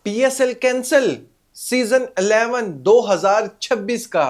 PSL cancel season 11 2026 का।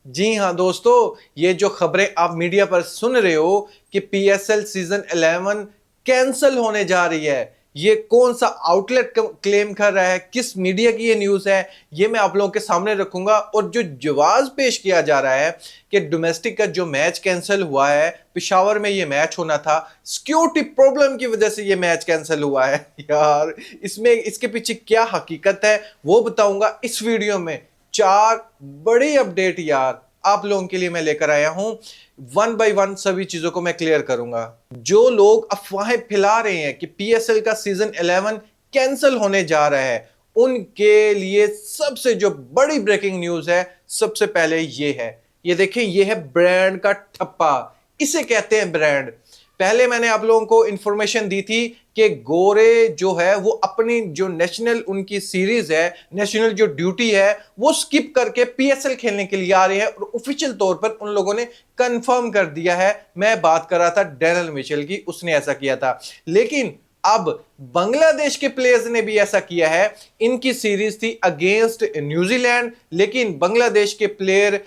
जी हां दोस्तों, ये जो खबरें आप मीडिया पर सुन रहे हो कि पीएसएल सीजन 11 कैंसिल होने जा रही है, ये कौन सा आउटलेट क्लेम कर रहा है, किस मीडिया की ये न्यूज है, ये मैं आप लोगों के सामने रखूंगा। और जो जवाब पेश किया जा रहा है कि डोमेस्टिक का जो मैच कैंसिल हुआ है, पिशावर में ये मैच होना था, सिक्योरिटी प्रॉब्लम की वजह से ये मैच कैंसिल हुआ है। यार इसमें इसके पीछे क्या हकीकत है वो बताऊंगा इस वीडियो में। चार बड़ी अपडेट यार आप लोगों के लिए मैं लेकर आया हूं, वन बाय वन सभी चीजों को मैं क्लियर करूंगा। जो लोग अफवाहें फैला रहे हैं कि पीएसएल का सीजन 11 कैंसिल होने जा रहा है, उनके लिए सबसे जो बड़ी ब्रेकिंग न्यूज है, सबसे पहले ये है, ये देखिए, ये है ब्रांड का ठप्पा। इसे कहते हैं ब्रांड। पहले मैंने आप लोगों को इंफॉर्मेशन दी थी कि गोरे जो है वो अपनी जो नेशनल उनकी सीरीज है, नेशनल जो ड्यूटी है, वो स्किप करके पीएसएल खेलने के लिए आ रहे हैं और ऑफिशियल तौर पर उन लोगों ने कंफर्म कर दिया है। मैं बात कर रहा था डैनियल मिचेल की, उसने ऐसा किया था। लेकिन अब बांग्लादेश के प्लेयर्स ने भी ऐसा किया है। इनकी सीरीज थी अगेंस्ट न्यूजीलैंड, लेकिन बांग्लादेश के प्लेयर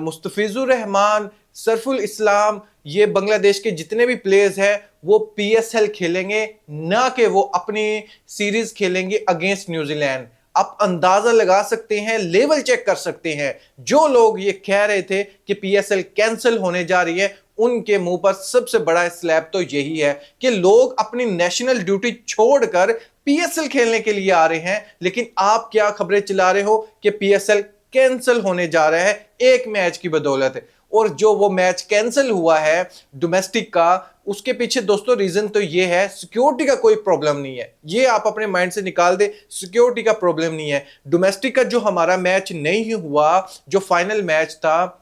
मुस्तफिजुर रहमान, सरफुल इस्लाम, ये बांग्लादेश के जितने भी प्लेयर्स हैं वो पीएसएल खेलेंगे, ना कि वो अपनी सीरीज खेलेंगे अगेंस्ट न्यूजीलैंड। आप अंदाजा लगा सकते हैं, लेवल चेक कर सकते हैं। जो लोग ये कह रहे थे कि पीएसएल कैंसिल होने जा रही है, उनके मुंह पर सबसे बड़ा स्लैप तो यही है कि लोग अपनी नेशनल ड्यूटी छोड़कर पीएसएल खेलने के लिए आ रहे हैं, लेकिन आप क्या खबरें चला रहे हो कि पीएसएल कैंसिल होने जा रहा है एक मैच की बदौलत। और जो वो मैच कैंसिल हुआ है डोमेस्टिक का, उसके पीछे दोस्तों रीजन तो ये है, सिक्योरिटी का कोई प्रॉब्लम नहीं है। ये आप अपने माइंड से निकाल दे, सिक्योरिटी का प्रॉब्लम नहीं है। डोमेस्टिक का जो हमारा मैच नहीं हुआ, जो फाइनल मैच था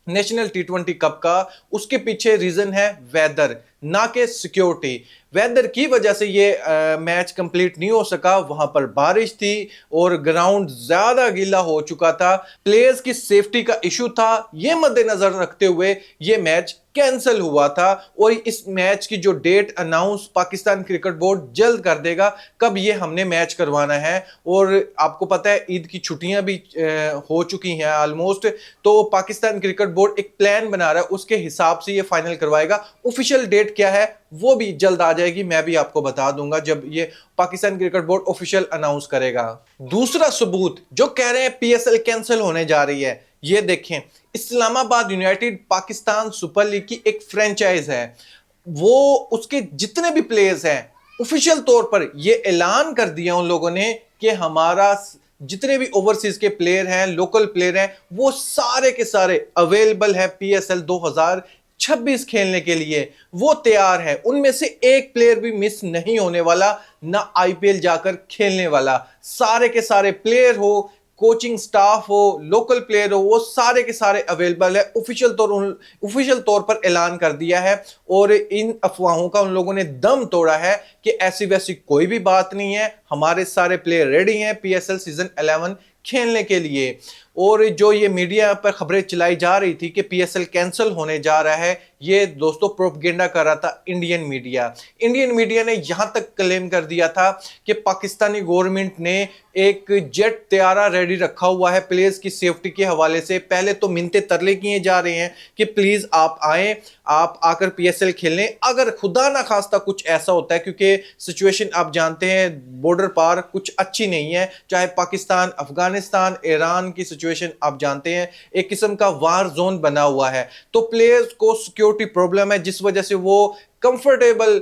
नेशनल टी20 कप का, उसके पीछे रीजन है वेदर, ना कि सिक्योरिटी। वेदर की वजह से ये मैच कंप्लीट नहीं हो सका। वहां पर बारिश थी और ग्राउंड ज्यादा गीला हो चुका था, प्लेयर्स की सेफ्टी का इशू था। ये मद्देनजर रखते हुए ये मैच कैंसिल हुआ था। और इस मैच की जो date announce Pakistan cricket board जल्द कर देगा, कब ये हमने मैच करवाना है। और आपको पता है ईद की छुट्टियां भी हो चुकी हैं ऑलमोस्ट, तो पाकिस्तान क्रिकेट बोर्ड एक प्लान बना रहा है, उसके हिसाब से ये फाइनल करवाएगा। ऑफिशियल डेट क्या है वो भी जल्द आ जाएगी, मैं भी आपको बता दूंगा जब ये Pakistan cricket board official announce करेगा। दूसरा सबूत जो कह रहे हैं पीएसएल कैंसिल होने जा रही है, ये देखें, Islamabad United Pakistan super league की एक फ्रेंचाइज है। वो उसके जितने भी प्लेयर्स हैं ऑफिशियल तौर पर ये ऐलान कर दिया उन लोगों ने कि हमारा जितने भी ओवरसीज के प्लेयर हैं, लोकल प्लेयर हैं, वो सारे के सारे अवेलेबल है पीएसएल 2026 खेलने के लिए। वो तैयार है, उनमें से एक प्लेयर भी मिस नहीं होने वाला, ना आईपीएल जाकर खेलने वाला। सारे के सारे प्लेयर हो, कोचिंग स्टाफ हो, लोकल प्लेयर हो, वो सारे के सारे अवेलेबल है। ऑफिशियल तौर पर ऐलान कर दिया है। और इन अफवाहों का उन लोगों ने दम तोड़ा है कि ऐसी वैसी कोई भी बात नहीं है, हमारे सारे प्लेयर रेडी हैं पीएसएल सीजन 11 खेलने के लिए। और जो ये मीडिया पर खबरें चलाई जा रही थी कि पीएसएल कैंसिल होने जा रहा है, ये दोस्तों प्रोपगेंडा कर रहा था इंडियन मीडिया। इंडियन मीडिया ने यहां तक क्लेम कर दिया था कि पाकिस्तानी गवर्नमेंट ने एक जेट तैयारा रेडी रखा हुआ है प्लेयर्स की सेफ्टी के हवाले से। पहले तो मिन्नते तरले किए जा रहे हैं कि प्लीज आप आए, आप आकर पीएसएल खेलने। अगर खुदा ना खास्ता कुछ ऐसा होता है, क्योंकि सिचुएशन आप जानते हैं बॉर्डर पार कुछ अच्छी नहीं है, चाहे पाकिस्तान, अफगानिस्तान, ईरान की सिचुएशन आप जानते हैं, एक किस्म का वार जोन बना हुआ है। तो प्लेयर्स को सिक्योरिटी प्रॉब्लम है, जिस वजह से वो कंफर्टेबल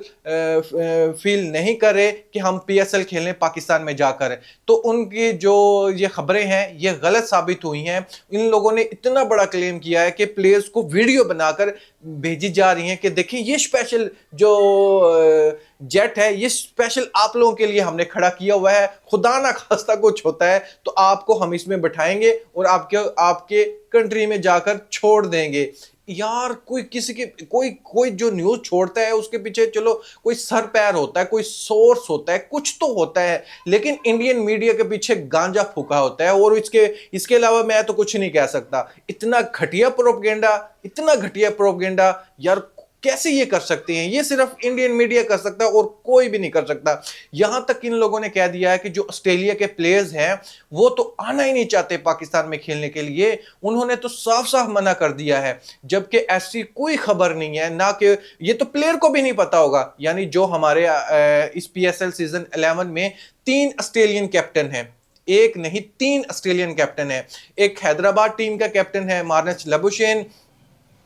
फील नहीं करे कि हम पीएसएल खेलें पाकिस्तान में जाकर। तो उनकी जो ये खबरें हैं ये गलत साबित हुई हैं। इन लोगों ने इतना बड़ा क्लेम किया है कि प्लेयर्स को वीडियो बनाकर भेजी जा रही हैं कि देखिए ये स्पेशल जो जेट है, ये स्पेशल आप लोगों के लिए हमने खड़ा किया हुआ है। खुदा ना खास्ता कुछ होता है तो आपको हम इसमें बैठाएंगे और आपके कंट्री में जाकर छोड़ देंगे। यार कोई किसी के कोई जो न्यूज छोड़ता है उसके पीछे चलो कोई सर पैर होता है, कोई सोर्स होता है, कुछ तो होता है। लेकिन इंडियन मीडिया के पीछे गांजा फूका होता है और इसके अलावा मैं तो कुछ नहीं कह सकता। इतना घटिया प्रोपगेंडा, इतना घटिया प्रोपगेंडा यार, कैसे ये कर सकते हैं? ये सिर्फ इंडियन मीडिया कर सकता है और कोई भी नहीं कर सकता। यहां तक इन लोगों ने कह दिया है कि जो ऑस्ट्रेलिया के प्लेयर्स हैं वो तो आना ही नहीं चाहते पाकिस्तान में खेलने के लिए, उन्होंने तो साफ साफ मना कर दिया है, जबकि ऐसी कोई खबर नहीं है, ना कि ये तो प्लेयर को भी नहीं पता होगा। यानी जो हमारे इस पीएसएल सीजन 11 में 3 ऑस्ट्रेलियन कैप्टन हैं, एक नहीं 3 ऑस्ट्रेलियन कैप्टन है। एक हैदराबाद टीम का कैप्टन है मार्नस लबुशेन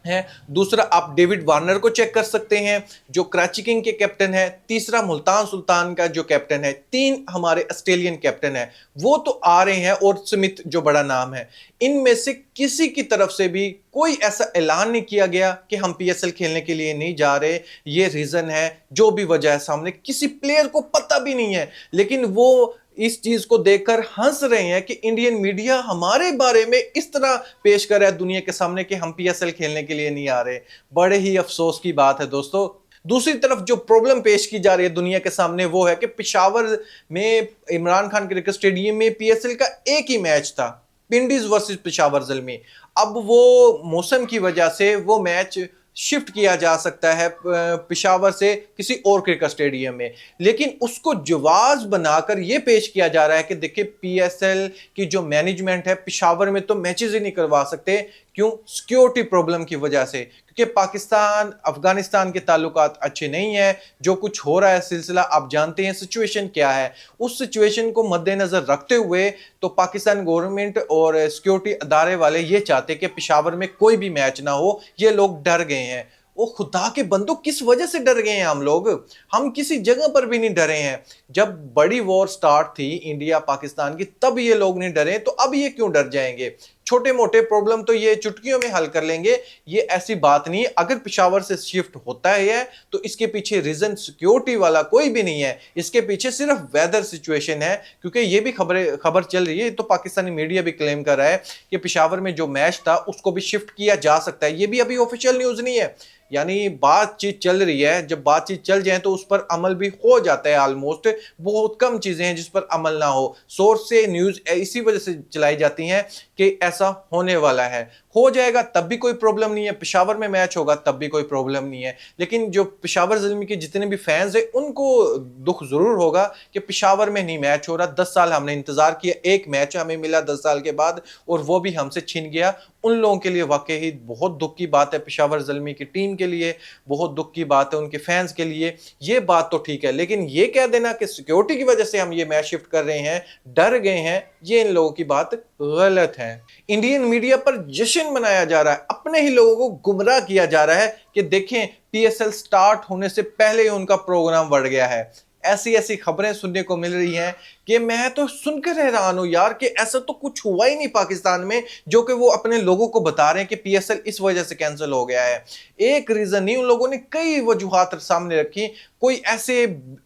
है, दूसरा आप डेविड वार्नर को चेक कर सकते हैं जो कराची किंग के कैप्टन है, तीसरा मुल्तान सुल्तान का जो कैप्टन है, 3 हमारे ऑस्ट्रेलियन कैप्टन है, वो तो आ रहे हैं, और स्मिथ जो बड़ा नाम है। इनमें से किसी की तरफ से भी कोई ऐसा ऐलान नहीं किया गया कि हम पीएसएल खेलने के लिए नहीं जा रहे, ये रीजन है, जो भी वजह है, सामने किसी प्लेयर को पता भी नहीं है, लेकिन वो इस चीज को देखकर हंस रहे हैं कि इंडियन मीडिया हमारे बारे में इस तरह पेश कर रहा है दुनिया के सामने कि हम पीएसएल खेलने के लिए नहीं आ रहे। बड़े ही अफसोस की बात है दोस्तों। दूसरी तरफ जो प्रॉब्लम पेश की जा रही है दुनिया के सामने वो है कि पेशावर में इमरान खान क्रिकेट स्टेडियम में पीएसएल का एक ही मैच था, पिंडीज वर्सेस पेशावर ज़ल्मी। अब वो मौसम की वजह से वो मैच शिफ्ट किया जा सकता है पेशावर से किसी और क्रिकेट स्टेडियम में, लेकिन उसको जवाज बनाकर यह पेश किया जा रहा है कि देखिए पीएसएल की जो मैनेजमेंट है पेशावर में तो मैचेस ही नहीं करवा सकते। क्यों? सिक्योरिटी प्रॉब्लम की वजह से, क्योंकि पाकिस्तान अफगानिस्तान के ताल्लुकात अच्छे नहीं है। जो कुछ हो रहा है सिलसिला आप जानते हैं सिचुएशन क्या है। उस सिचुएशन को मद्देनजर रखते हुए तो पाकिस्तान गवर्नमेंट और सिक्योरिटी अदारे वाले ये चाहते कि पेशावर में कोई भी मैच ना हो। ये लोग डर गए हैं। वो खुदा के बंदो, किस वजह से डर गए हैं हम लोग? हम किसी जगह पर भी नहीं डरे हैं। जब बड़ी वॉर स्टार्ट थी इंडिया पाकिस्तान की तब ये लोग नहीं डरे, तो अब ये क्यों डर जाएंगे? छोटे मोटे प्रॉब्लम तो ये चुटकियों में हल कर लेंगे, ये ऐसी बात नहीं। अगर पेशावर से शिफ्ट होता है तो इसके पीछे रीजन सिक्योरिटी वाला कोई भी नहीं है, इसके पीछे सिर्फ वेदर सिचुएशन है। क्योंकि ये भी खबर चल रही है, तो पाकिस्तानी मीडिया भी क्लेम कर रहा है कि पेशावर में जो मैच था उसको भी शिफ्ट किया जा सकता है। ये भी अभी ऑफिशियल न्यूज नहीं है, यानी बातचीत चल रही है। जब बातचीत चल जाए तो उस पर अमल भी हो जाता है। ऑलमोस्ट बहुत कम चीजें हैं जिस पर अमल ना हो। सोर्स से न्यूज इसी वजह से चलाई जाती हैं कि ऐसा होने वाला है। हो जाएगा तब भी कोई प्रॉब्लम नहीं है, पेशावर में मैच होगा तब भी कोई प्रॉब्लम नहीं है। लेकिन जो पेशावर ज़ल्मी के जितने भी फैंस हैं उनको दुख जरूर होगा कि पेशावर में नहीं मैच हो रहा। 10 साल हमने इंतजार किया, एक मैच हमें मिला 10 साल के बाद और वो भी हमसे छिन गया। उन लोगों के लिए वाकई बहुत दुख की बात है, पेशावर ज़ल्मी की टीम के लिए बहुत दुख की बात है, उनके फैंस के लिए। ये बात तो ठीक है, लेकिन ये कह देना कि सिक्योरिटी की वजह से हम ये मैच शिफ्ट कर रहे हैं, डर गए हैं, ये इन लोगों की बात गलत है। इंडियन मीडिया पर जश्न मनाया जा रहा है, अपने ही लोगों को गुमराह किया जा रहा है कि देखें पीएसएल स्टार्ट होने से पहले ही उनका प्रोग्राम बढ़ गया है। ऐसी ऐसी खबरें सुनने को मिल रही हैं कि मैं तो सुनकर हैरान हूं यार, कि ऐसा तो कुछ हुआ ही नहीं पाकिस्तान में, जो कि वो अपने लोगों को बता रहे हैं कि पीएसएल इस वजह से कैंसिल हो गया है। एक रीजन नहीं, उन लोगों ने कई वजूहात सामने रखी, कोई ऐसे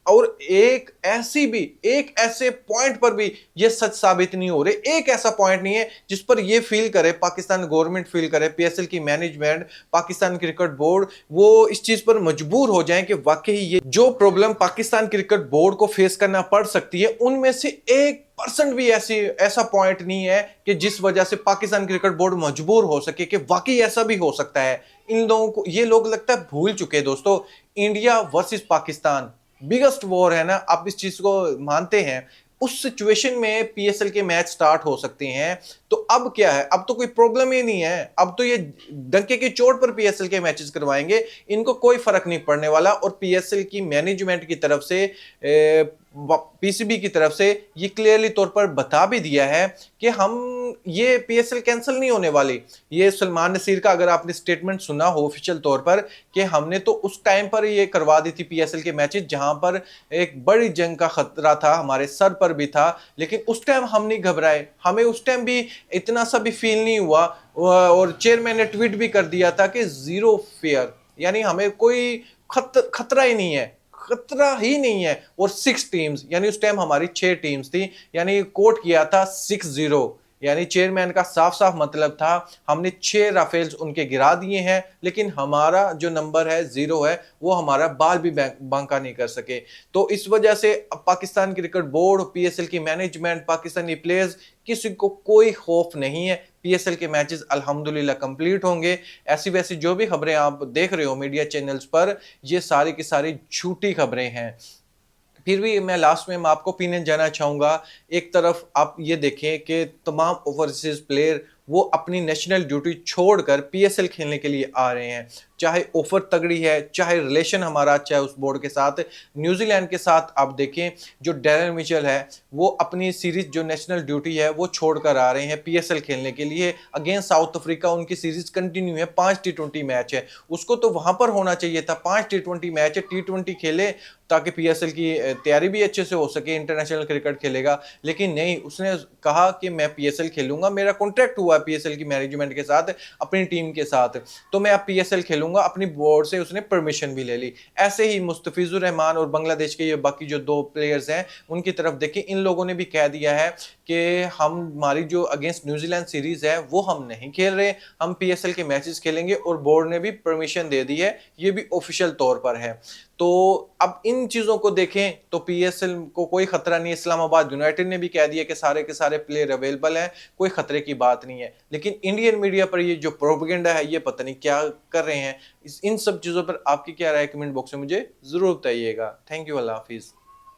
और एक ऐसे पॉइंट पर भी ये सच साबित नहीं हो रहे। एक ऐसा पॉइंट नहीं है जिस पर ये फील करे पाकिस्तान गवर्नमेंट, फील करे पीएसएल की मैनेजमेंट, पाकिस्तान क्रिकेट बोर्ड, वो इस चीज पर मजबूर हो जाएं कि वाकई ये जो प्रॉब्लम पाकिस्तान क्रिकेट बोर्ड को फेस करना पड़ सकती है उनमें से 1% भी ऐसा पॉइंट नहीं है कि जिस वजह से पाकिस्तान क्रिकेट बोर्ड मजबूर हो सके कि वाकई ऐसा भी हो सकता है। इन लोगों को, ये लोग लगता है भूल चुके हैं दोस्तों। India versus Pakistan biggest war है ना, आप इस चीज को मानते हैं। उस सिचुएशन में पीएसएल के मैच स्टार्ट हो सकते हैं, तो अब क्या है? अब तो कोई प्रॉब्लम ही नहीं है। अब तो ये डंके की चोट पर पीएसएल के मैचेस करवाएंगे, इनको कोई फर्क नहीं पड़ने वाला। और पीएसएल की मैनेजमेंट की तरफ से, पीसीबी की तरफ से ये क्लियरली तौर पर बता भी दिया है कि हम ये पीएसएल कैंसिल नहीं होने वाली। ये सलमान नसीर का अगर आपने स्टेटमेंट सुना हो ऑफिशियल तौर पर, कि हमने तो उस टाइम पर ये करवा दी थी पीएसएल के मैचेस जहां पर एक बड़ी जंग का खतरा था, हमारे सर पर भी था, लेकिन उस टाइम हम नहीं घबराए, हमें उस टाइम भी इतना सा भी फील नहीं हुआ। और चेयरमैन ने ट्वीट भी कर दिया था कि जीरो फेयर, यानी हमें कोई खतरा ही नहीं है, खतरा ही नहीं है। और 6 टीम्स, यानी उस टाइम हमारी 6 टीम्स थी, यानी कोट किया था 6-0, यानी चेयरमैन का साफ साफ मतलब था हमने 6 राफेल्स उनके गिरा दिए हैं, लेकिन हमारा जो नंबर है 0 है, वो हमारा बाल भी बांका नहीं कर सके। तो इस वजह से अब पाकिस्तान क्रिकेट बोर्ड, पीएसएल की मैनेजमेंट, पाकिस्तानी प्लेयर्स, किसी को कोई खौफ नहीं है। पीएसएल के मैचेस अल्हम्दुलिल्लाह कंप्लीट होंगे। ऐसी वैसी जो भी खबरें आप देख रहे हो मीडिया चैनल्स पर, ये सारी की सारी झूठी खबरें हैं। फिर भी मैं लास्ट में मैं आपको ओपिनियन जानना चाहूंगा। एक तरफ आप ये देखें कि तमाम ओवरसीज प्लेयर वो अपनी नेशनल ड्यूटी छोड़कर पीएसएल खेलने के लिए आ रहे हैं, चाहे ऑफर तगड़ी है, चाहे रिलेशन हमारा अच्छा है उस बोर्ड के साथ। न्यूजीलैंड के साथ आप देखें, जो डैरेन मिचेल है वो अपनी सीरीज जो नेशनल ड्यूटी है वो छोड़कर आ रहे हैं पीएसएल खेलने के लिए। अगेंस्ट साउथ अफ्रीका उनकी सीरीज कंटिन्यू है, 5 T20 मैच है, उसको तो वहां पर होना चाहिए था। 5 T20 मैच है, T20 खेले ताकि पीएसएल की तैयारी भी अच्छे से हो सके, इंटरनेशनल क्रिकेट खेलेगा। लेकिन नहीं, उसने कहा कि मैं पीएसएल खेलूंगा, मेरा कॉन्ट्रैक्ट हुआ पीएसएल की मैनेजमेंट के साथ, अपनी टीम के साथ, तो मैं अब पीएसएल खेलूंगा। अपनी बोर्ड से उसने परमिशन भी ले ली। ऐसे ही मुस्तफिजुर रहमान और बांग्लादेश के ये बाकी जो 2 प्लेयर्स हैं उनकी तरफ देखिए, इन लोगों ने भी कह दिया है कि हम हमारी जो अगेंस्ट न्यूजीलैंड सीरीज है वो हम नहीं खेल रहे, हम पीएसएल के मैचेस खेलेंगे, और बोर्ड ने भी परमिशन दे दी है, ये भी ऑफिशियल तौर पर है। तो अब इन चीजों को देखें तो पीएसएल को कोई खतरा नहीं है। इस्लामाबाद यूनाइटेड ने भी कह दिया कि सारे के सारे प्लेयर अवेलेबल हैं, कोई खतरे की बात नहीं है। लेकिन इंडियन मीडिया पर ये जो प्रोपेगेंडा है, ये पता नहीं क्या कर रहे हैं। इन सब चीजों पर आपकी क्या राय, कमेंट बॉक्स में मुझे जरूर बताइएगा। Thank you, Allah Hafiz.